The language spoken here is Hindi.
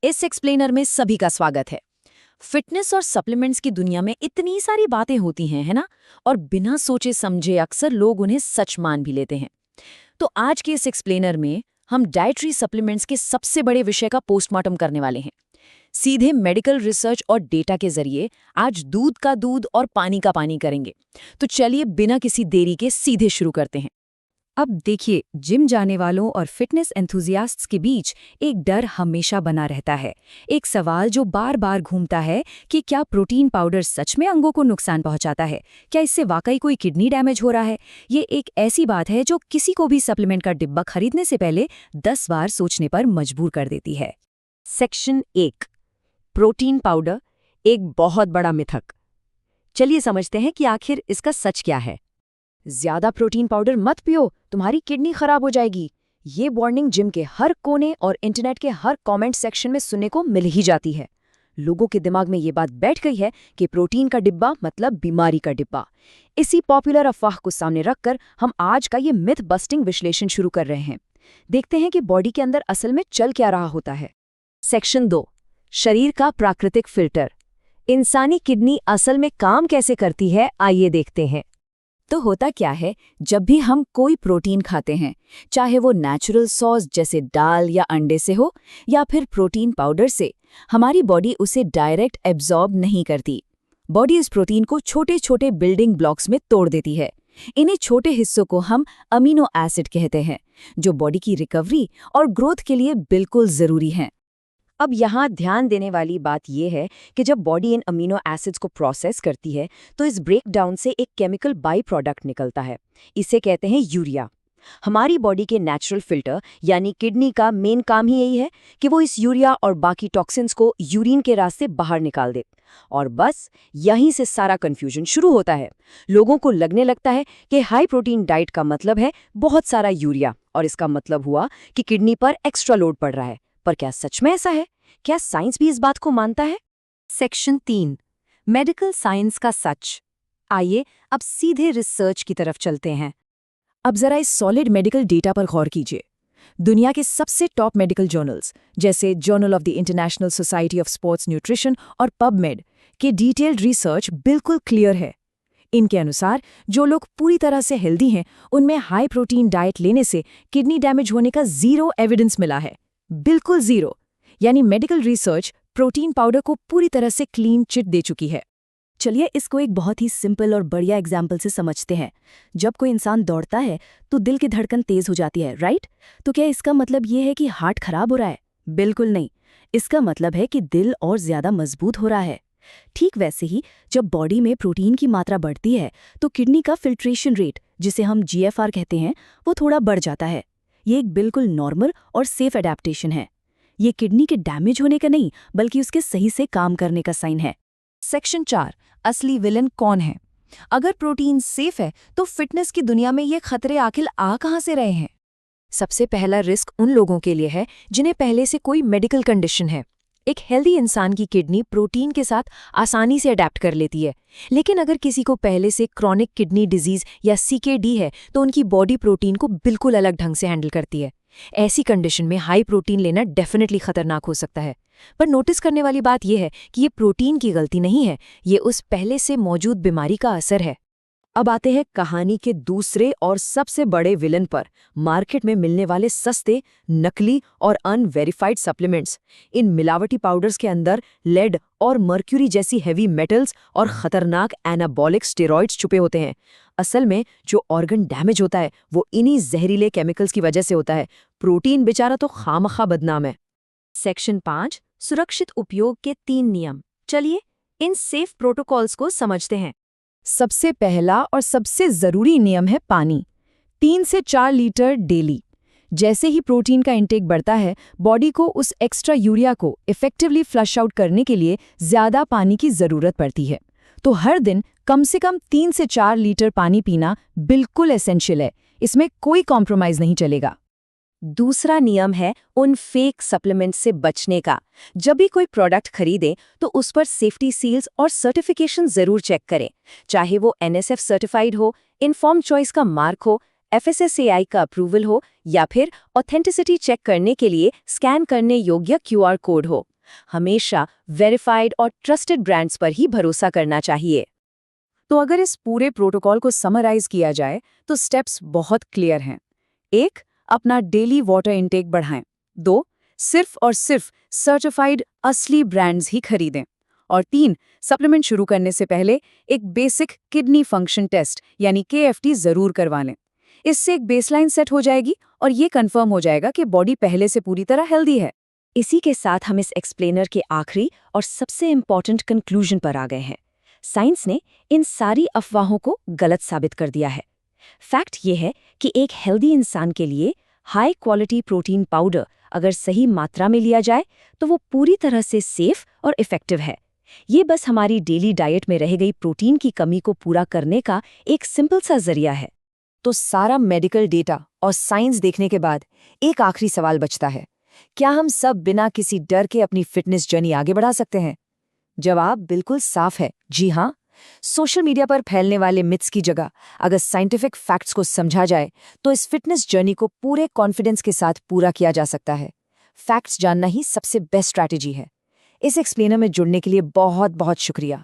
इस एक्सप्लेनर में सभी का स्वागत है। फिटनेस और सप्लीमेंट्स की दुनिया में इतनी सारी बातें होती हैं, है ना? और बिना सोचे समझे अक्सर लोग उन्हें सच मान भी लेते हैं। तो आज के इस एक्सप्लेनर में हम डाइटरी सप्लीमेंट्स के सबसे बड़े विषय का पोस्टमार्टम करने वाले हैं। सीधे मेडिकल रिसर्च और डेटा के जरिए आज दूध का दूध और पानी का पानी करेंगे। तो चलिए बिना किसी देरी के सीधे शुरू करते हैं। अब देखिए, जिम जाने वालों और फिटनेस एंथुजियास्ट्स के बीच एक डर हमेशा बना रहता है। एक सवाल जो बार बार घूमता है कि क्या प्रोटीन पाउडर सच में अंगों को नुकसान पहुंचाता है? क्या इससे वाकई कोई किडनी डैमेज हो रहा है? ये एक ऐसी बात है जो किसी को भी सप्लीमेंट का डिब्बा खरीदने से पहले 10 बार सोचने पर मजबूर कर देती है। सेक्शन 1, प्रोटीन पाउडर एक बहुत बड़ा मिथक। चलिए समझते हैं कि आखिर इसका सच क्या है। ज्यादा प्रोटीन पाउडर मत पियो, तुम्हारी किडनी खराब हो जाएगी। ये वार्निंग जिम के हर कोने और इंटरनेट के हर कमेंट सेक्शन में सुनने को मिल ही जाती है। लोगों के दिमाग में ये बात बैठ गई है कि प्रोटीन का डिब्बा मतलब बीमारी का डिब्बा। इसी पॉपुलर अफवाह को सामने रखकर हम आज का ये मिथ बस्टिंग विश्लेषण शुरू कर रहे हैं। देखते हैं कि बॉडी के अंदर असल में चल क्या रहा होता है। सेक्शन 2, शरीर का प्राकृतिक फिल्टर। इंसानी किडनी असल में काम कैसे करती है, आइए देखते हैं। तो होता क्या है, जब भी हम कोई प्रोटीन खाते हैं, चाहे वो नेचुरल सॉस जैसे दाल या अंडे से हो या फिर प्रोटीन पाउडर से, हमारी बॉडी उसे डायरेक्ट एब्जॉर्ब नहीं करती। बॉडी इस प्रोटीन को छोटे छोटे बिल्डिंग ब्लॉक्स में तोड़ देती है। इन्हीं छोटे हिस्सों को हम अमीनो एसिड कहते हैं, जो बॉडी की रिकवरी और ग्रोथ के लिए बिल्कुल ज़रूरी हैं। अब यहाँ ध्यान देने वाली बात यह है कि जब बॉडी इन अमीनो एसिड्स को प्रोसेस करती है तो इस ब्रेकडाउन से एक केमिकल बाई प्रोडक्ट निकलता है। इसे कहते हैं यूरिया। हमारी बॉडी के नेचुरल फिल्टर यानी किडनी का मेन काम ही यही है कि वो इस यूरिया और बाकी टॉक्सिन्स को यूरिन के रास्ते बाहर निकाल दे। और बस यहीं से सारा कन्फ्यूजन शुरू होता है। लोगों को लगने लगता है कि हाई प्रोटीन डाइट का मतलब है बहुत सारा यूरिया, और इसका मतलब हुआ कि किडनी पर एक्स्ट्रा लोड पड़ रहा है। पर क्या सच में ऐसा है? क्या साइंस भी इस बात को मानता है? सेक्शन 3, मेडिकल साइंस का सच। आइए अब सीधे रिसर्च की तरफ चलते हैं। अब जरा इस सॉलिड मेडिकल डेटा पर गौर कीजिए। दुनिया के सबसे टॉप मेडिकल जर्नल्स जैसे journal of the international society of sports nutrition और पबमेड के डिटेल्ड रिसर्च बिल्कुल क्लियर है। इनके अनुसार जो लोग पूरी तरह से हेल्दी हैं, उनमें हाई प्रोटीन डाइट लेने से किडनी डैमेज होने का 0 एविडेंस मिला है। बिल्कुल 0। यानी मेडिकल रिसर्च प्रोटीन पाउडर को पूरी तरह से क्लीन चिट दे चुकी है। चलिए इसको एक बहुत ही सिंपल और बढ़िया एग्जाम्पल से समझते हैं। जब कोई इंसान दौड़ता है तो दिल की धड़कन तेज हो जाती है, राइट? तो क्या इसका मतलब ये है कि हार्ट खराब हो रहा है? बिल्कुल नहीं। इसका मतलब है कि दिल और ज्यादा मजबूत हो रहा है। ठीक वैसे ही जब बॉडी में प्रोटीन की मात्रा बढ़ती है तो किडनी का फिल्ट्रेशन रेट, जिसे हम GFR कहते हैं, वो थोड़ा बढ़ जाता है। ये एक बिल्कुल नॉर्मल और सेफ एडेप्टेशन है। ये किडनी के डैमेज होने का नहीं, बल्कि उसके सही से काम करने का साइन है। सेक्शन 4, असली विलन कौन है? अगर प्रोटीन सेफ है तो फिटनेस की दुनिया में ये खतरे आखिर आ कहां से रहे हैं? सबसे पहला रिस्क उन लोगों के लिए है जिन्हें पहले से कोई मेडिकल कंडीशन है। एक हेल्दी इंसान की किडनी प्रोटीन के साथ आसानी से अडेप्ट कर लेती है, लेकिन अगर किसी को पहले से क्रॉनिक किडनी डिजीज या CKD है तो उनकी बॉडी प्रोटीन को बिल्कुल अलग ढंग से हैंडल करती है। ऐसी कंडीशन में हाई प्रोटीन लेना डेफिनेटली खतरनाक हो सकता है। पर नोटिस करने वाली बात यह है कि ये प्रोटीन की गलती नहीं है, ये उस पहले से मौजूद बीमारी का असर है। अब आते हैं कहानी के दूसरे और सबसे बड़े विलन पर, मार्केट में मिलने वाले सस्ते, नकली और अनवेरिफाइड सप्लीमेंट्स। इन मिलावटी पाउडर्स के अंदर लेड और मर्क्यूरी जैसी हैवी मेटल्स और खतरनाक एनाबॉलिक स्टेरॉइड्स छुपे होते हैं। असल में जो ऑर्गन डैमेज होता है वो इन्हीं जहरीले केमिकल्स की वजह से होता है। प्रोटीन बेचारा तो खामखा बदनाम है। सेक्शन 5, सुरक्षित उपयोग के 3 नियम। चलिए इन सेफ प्रोटोकॉल्स को समझते हैं। सबसे पहला और सबसे जरूरी नियम है पानी। 3 से 4 लीटर डेली। जैसे ही प्रोटीन का इंटेक बढ़ता है, बॉडी को उस एक्स्ट्रा यूरिया को इफेक्टिवली फ्लश आउट करने के लिए ज्यादा पानी की जरूरत पड़ती है। तो हर दिन कम से कम 3 से 4 लीटर पानी पीना बिल्कुल एसेंशियल है। इसमें कोई कॉम्प्रोमाइज नहीं चलेगा। दूसरा नियम है उन फेक सप्लीमेंट्स से बचने का। जब भी कोई प्रोडक्ट खरीदें तो उस पर सेफ्टी सील्स और सर्टिफिकेशन जरूर चेक करें, चाहे वो NSF सर्टिफाइड हो, इन्फॉर्म्ड चॉइस का मार्क हो, FSSAI का अप्रूवल हो या फिर ऑथेंटिसिटी चेक करने के लिए स्कैन करने योग्य QR कोड हो। हमेशा वेरीफाइड और ट्रस्टेड ब्रांड्स पर ही भरोसा करना चाहिए। तो अगर इस पूरे प्रोटोकॉल को समराइज किया जाए तो स्टेप्स बहुत क्लियर हैं। 1. अपना डेली वाटर इनटेक बढ़ाएं। 2. सिर्फ और सिर्फ सर्टिफाइड असली ब्रांड्स ही खरीदें। और 3. सप्लीमेंट शुरू करने से पहले एक बेसिक किडनी फंक्शन टेस्ट यानी KFT जरूर करवा लें। इससे एक बेसलाइन सेट हो जाएगी और ये कंफर्म हो जाएगा कि बॉडी पहले से पूरी तरह हेल्दी है। इसी के साथ हम इस एक्सप्लेनर के आखिरी और सबसे इम्पॉर्टेंट कंक्लूजन पर आ गए हैं। साइंस ने इन सारी अफवाहों को गलत साबित कर दिया है। फैक्ट ये है कि एक हेल्दी इंसान के लिए हाई क्वालिटी प्रोटीन पाउडर अगर सही मात्रा में लिया जाए तो वो पूरी तरह से सेफ और इफेक्टिव है। ये बस हमारी डेली डाइट में रह गई प्रोटीन की कमी को पूरा करने का एक सिंपल सा जरिया है। तो सारा मेडिकल डेटा और साइंस देखने के बाद एक आखिरी सवाल बचता है, क्या हम सब बिना किसी डर के अपनी फिटनेस जर्नी आगे बढ़ा सकते हैं? जवाब बिल्कुल साफ है, जी हाँ। सोशल मीडिया पर फैलने वाले मिथ्स की जगह अगर साइंटिफिक फैक्ट्स को समझा जाए तो इस फिटनेस जर्नी को पूरे कॉन्फिडेंस के साथ पूरा किया जा सकता है। फैक्ट्स जानना ही सबसे बेस्ट स्ट्रैटेजी है। इस एक्सप्लेनर में जुड़ने के लिए बहुत बहुत शुक्रिया।